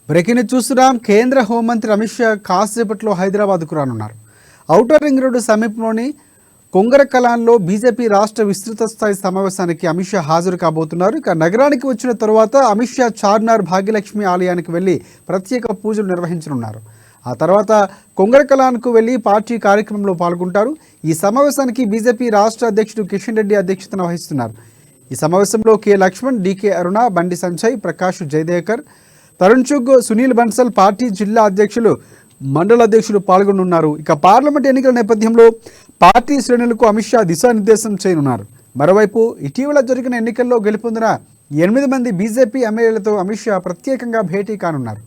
Breaking చూస్తున్నాం. కేంద్ర హోంమంత్రి అమిత్ షా కాసేపట్లో హైదరాబాద్కు రానున్నారు. ఔటర్ రింగ్ రోడ్డు సమీపంలోని కొంగరకలాన్లో బీజేపీ రాష్ట్ర విస్తృత స్థాయి సమావేశానికి అమిత్ షా హాజరు కాబోతున్నారు. ఇక నగరానికి వచ్చిన తరువాత అమిత్ షా చార్మినార్ భాగ్యలక్ష్మి ఆలయానికి వెళ్లి ప్రత్యేక పూజలు నిర్వహించనున్నారు. ఆ తర్వాత కొంగరకలాన్కు వెళ్లి పార్టీ కార్యక్రమంలో పాల్గొంటారు. ఈ సమావేశానికి బీజేపీ రాష్ట్ర అధ్యక్షుడు కిషన్ రెడ్డి అధ్యక్షతన వహిస్తున్నారు. ఈ సమావేశంలో కె లక్ష్మణ్, డికే అరుణ, బండి సంజయ్, ప్రకాష్ జయదేకర్, తరుణ్ చుగ్, సునీల్ బన్సల్, పార్టీ జిల్లా అధ్యక్షులు, మండల అధ్యక్షులు పాల్గొనున్నారు. ఇక పార్లమెంట్ ఎన్నికల నేపథ్యంలో పార్టీ శ్రేణులకు అమిత్ షా దిశానిర్దేశం చేయనున్నారు. మరోవైపు ఇటీవల జరిగిన ఎన్నికల్లో గెలుపొందిన 8 మంది బీజేపీ ఎమ్మెల్యేలతో అమిత్ షా ప్రత్యేకంగా భేటీ కానున్నారు.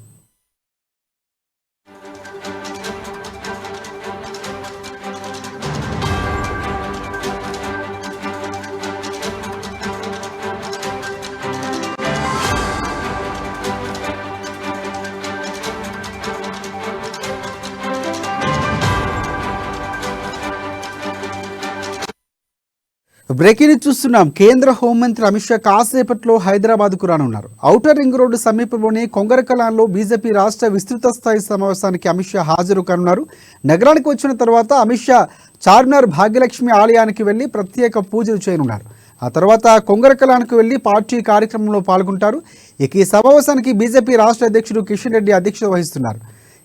బ్రేకింగ్ చూస్తున్నాం. కేంద్ర హోంమంత్రి అమిత్ షా కాసేపట్లో హైదరాబాద్కు రానున్నారు. ఔటర్ రింగ్ రోడ్డు సమీపంలోని కొంగరకలాన్లో బీజేపీ రాష్ట్ర విస్తృత స్థాయి సమావేశానికి అమిత్ షా హాజరు కానున్నారు. నగరానికి వచ్చిన తర్వాత అమిత్ షా చార్మినార్ భాగ్యలక్ష్మి ఆలయానికి వెళ్లి ప్రత్యేక పూజలు చేయనున్నారు. ఆ తర్వాత కొంగరకలాన్కు వెళ్లి పార్టీ కార్యక్రమంలో పాల్గొంటారు. ఇక ఈ సమావేశానికి బీజేపీ రాష్ట్ర అధ్యక్షుడు కిషన్ రెడ్డి అధ్యక్షత వహిస్తున్నారు.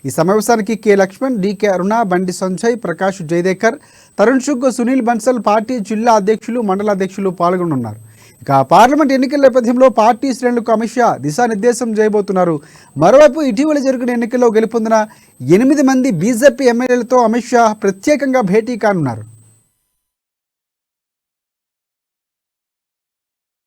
ఈ సమావేశానికి కె లక్ష్మణ్, డికే అరుణ, బండి సంజయ్, ప్రకాష్ జయదేకర్, తరుణ్ చుగ్, సునీల్ బన్సల్, పార్టీ జిల్లా అధ్యక్షులు, మండల అధ్యక్షులు పాల్గొనున్నారు. ఇక పార్లమెంట్ ఎన్నికల నేపథ్యంలో పార్టీ శ్రేణులకు అమిత్ షా దిశానిర్దేశం చేయబోతున్నారు. మరోవైపు ఇటీవల జరిగిన ఎన్నికల్లో గెలుపొందిన 8 మంది బీజేపీ ఎమ్మెల్యేలతో అమిత్ షా ప్రత్యేకంగా భేటీ కానున్నారు.